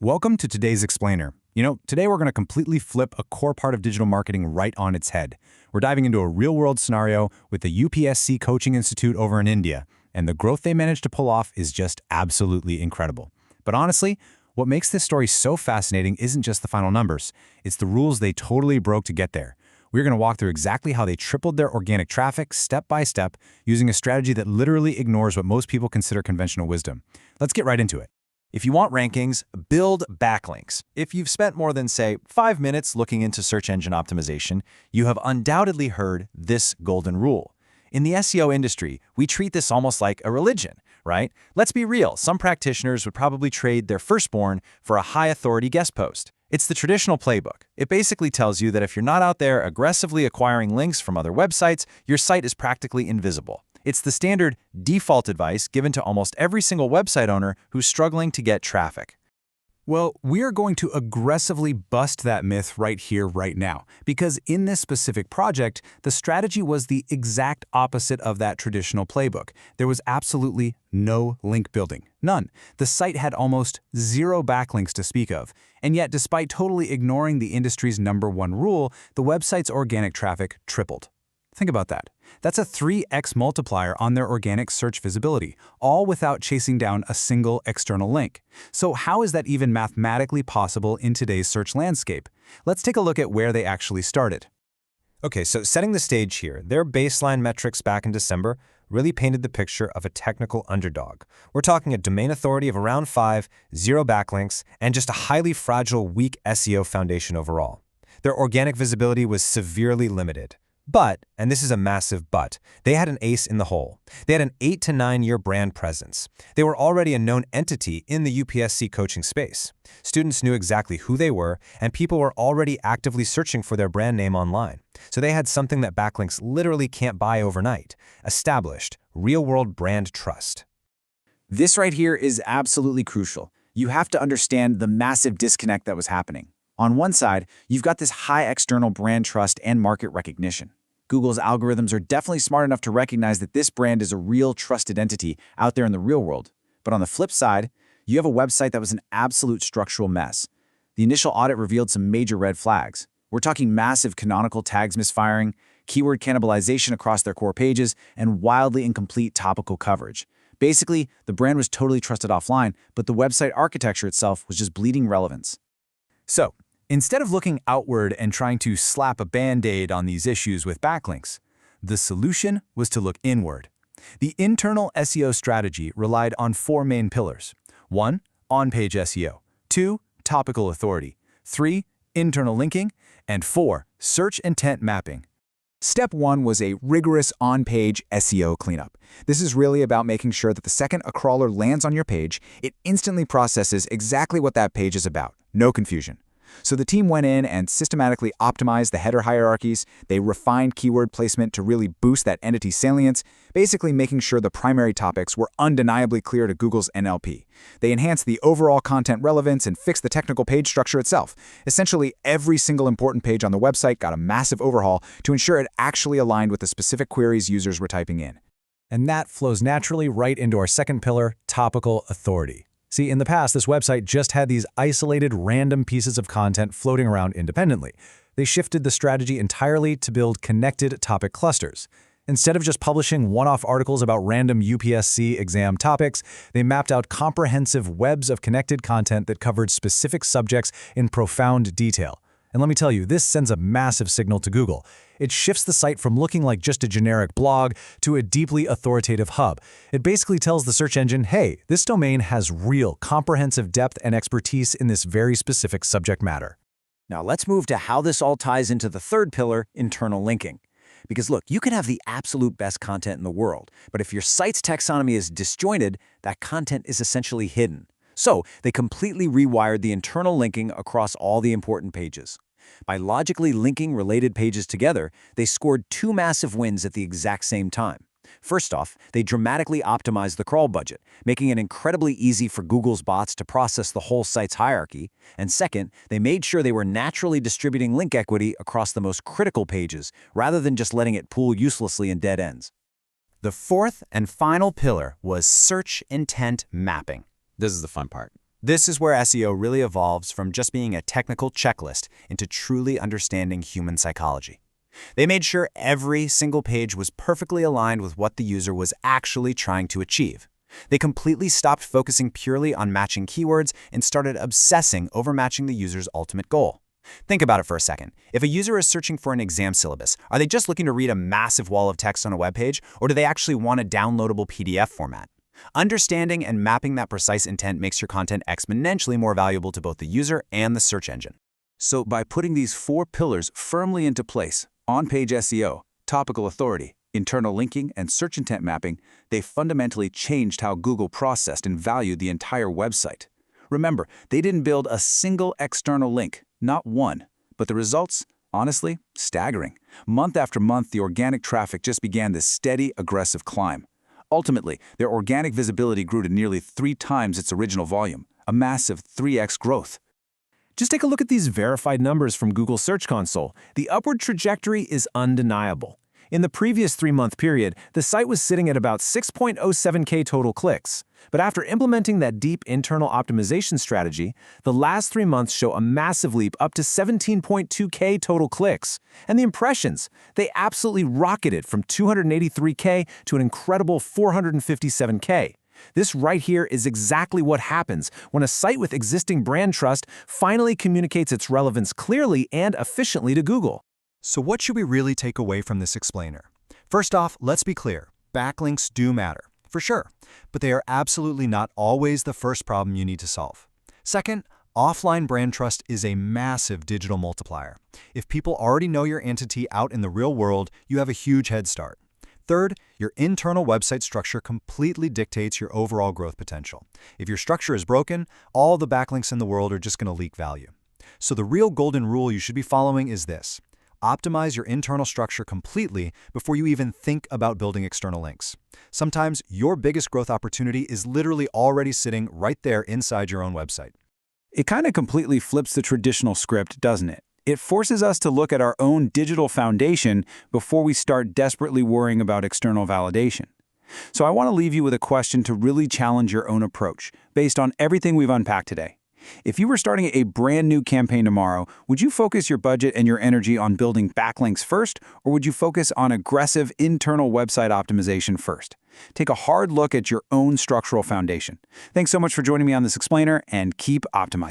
Welcome to today's Explainer. Today we're going to completely flip a core part of digital marketing right on its head. We're diving into a real-world scenario with the UPSC Coaching Institute over in India, and the growth they managed to pull off is just absolutely incredible. But honestly, what makes this story so fascinating isn't just the final numbers. It's the rules they totally broke to get there. We're going to walk through exactly how they tripled their organic traffic step by step using a strategy that literally ignores what most people consider conventional wisdom. Let's get right into it. If you want rankings, build backlinks. If you've spent more than, say, 5 minutes looking into search engine optimization, you have undoubtedly heard this golden rule. In the SEO industry, we treat this almost like a religion, right? Let's be real, some practitioners would probably trade their firstborn for a high-authority guest post. It's the traditional playbook. It basically tells you that if you're not out there aggressively acquiring links from other websites, your site is practically invisible. It's the standard default advice given to almost every single website owner who's struggling to get traffic. Well, we are going to aggressively bust that myth right here, right now, because in this specific project, the strategy was the exact opposite of that traditional playbook. There was absolutely no link building, none. The site had almost zero backlinks to speak of, and yet despite totally ignoring the industry's #1 rule, the website's organic traffic tripled. Think about that. That's a 3x multiplier on their organic search visibility, all without chasing down a single external link. So how is that even mathematically possible in today's search landscape? Let's take a look at where they actually started. Okay, so setting the stage here, their baseline metrics back in December really painted the picture of a technical underdog. We're talking a domain authority of around 5, 0 backlinks, and just a highly fragile, weak SEO foundation overall. Their organic visibility was severely limited. But, and this is a massive but, they had an ace in the hole. They had an 8 to 9 year brand presence. They were already a known entity in the UPSC coaching space. Students knew exactly who they were, and people were already actively searching for their brand name online. So they had something that backlinks literally can't buy overnight: established, real-world brand trust. This right here is absolutely crucial. You have to understand the massive disconnect that was happening. On one side, you've got this high external brand trust and market recognition. Google's algorithms are definitely smart enough to recognize that this brand is a real trusted entity out there in the real world. But on the flip side, you have a website that was an absolute structural mess. The initial audit revealed some major red flags. We're talking massive canonical tags misfiring, keyword cannibalization across their core pages, and wildly incomplete topical coverage. Basically, the brand was totally trusted offline, but the website architecture itself was just bleeding relevance. So, instead of looking outward and trying to slap a band-aid on these issues with backlinks, the solution was to look inward. The internal SEO strategy relied on 4 main pillars. 1. On-page SEO. 2. Topical authority. 3. Internal linking. And 4. Search intent mapping. Step 1 was a rigorous on-page SEO cleanup. This is really about making sure that the second a crawler lands on your page, it instantly processes exactly what that page is about. No confusion. So the team went in and systematically optimized the header hierarchies. They refined keyword placement to really boost that entity salience, basically making sure the primary topics were undeniably clear to Google's NLP. They enhanced the overall content relevance and fixed the technical page structure itself. Essentially, every single important page on the website got a massive overhaul to ensure it actually aligned with the specific queries users were typing in. And that flows naturally right into our second pillar, topical authority. See, in the past, this website just had these isolated, random pieces of content floating around independently. They shifted the strategy entirely to build connected topic clusters. Instead of just publishing one-off articles about random UPSC exam topics, they mapped out comprehensive webs of connected content that covered specific subjects in profound detail. And let me tell you, this sends a massive signal to Google. It shifts the site from looking like just a generic blog to a deeply authoritative hub. It basically tells the search engine, hey, this domain has real, comprehensive depth and expertise in this very specific subject matter. Now let's move to how this all ties into the third pillar, internal linking. Because look, you can have the absolute best content in the world, but if your site's taxonomy is disjointed, that content is essentially hidden. So they completely rewired the internal linking across all the important pages. By logically linking related pages together, they scored 2 massive wins at the exact same time. First off, they dramatically optimized the crawl budget, making it incredibly easy for Google's bots to process the whole site's hierarchy. And second, they made sure they were naturally distributing link equity across the most critical pages, rather than just letting it pool uselessly in dead ends. The fourth and final pillar was search intent mapping. This is the fun part. This is where SEO really evolves from just being a technical checklist into truly understanding human psychology. They made sure every single page was perfectly aligned with what the user was actually trying to achieve. They completely stopped focusing purely on matching keywords and started obsessing over matching the user's ultimate goal. Think about it for a second. If a user is searching for an exam syllabus, are they just looking to read a massive wall of text on a web page, or do they actually want a downloadable PDF format? Understanding and mapping that precise intent makes your content exponentially more valuable to both the user and the search engine. So by putting these 4 pillars firmly into place, on-page SEO, topical authority, internal linking, and search intent mapping, they fundamentally changed how Google processed and valued the entire website. Remember, they didn't build a single external link, not one, but the results, honestly, staggering. Month after month, the organic traffic just began this steady, aggressive climb. Ultimately, their organic visibility grew to nearly 3 times its original volume, a massive 3x growth. Just take a look at these verified numbers from Google Search Console. The upward trajectory is undeniable. In the previous 3-month period, the site was sitting at about 6.07K total clicks. But after implementing that deep internal optimization strategy, the last 3 months show a massive leap up to 17.2K total clicks. And the impressions, they absolutely rocketed from 283K to an incredible 457K. This right here is exactly what happens when a site with existing brand trust finally communicates its relevance clearly and efficiently to Google. So what should we really take away from this explainer? First off, let's be clear. Backlinks do matter, for sure, but they are absolutely not always the first problem you need to solve. Second, offline brand trust is a massive digital multiplier. If people already know your entity out in the real world, you have a huge head start. Third, your internal website structure completely dictates your overall growth potential. If your structure is broken, all the backlinks in the world are just going to leak value. So the real golden rule you should be following is this. Optimize your internal structure completely before you even think about building external links. Sometimes your biggest growth opportunity is literally already sitting right there inside your own website. It kind of completely flips the traditional script, doesn't it? It forces us to look at our own digital foundation before we start desperately worrying about external validation. So I want to leave you with a question to really challenge your own approach, based on everything we've unpacked today. If you were starting a brand new campaign tomorrow, would you focus your budget and your energy on building backlinks first, or would you focus on aggressive internal website optimization first? Take a hard look at your own structural foundation. Thanks so much for joining me on this explainer, and keep optimizing.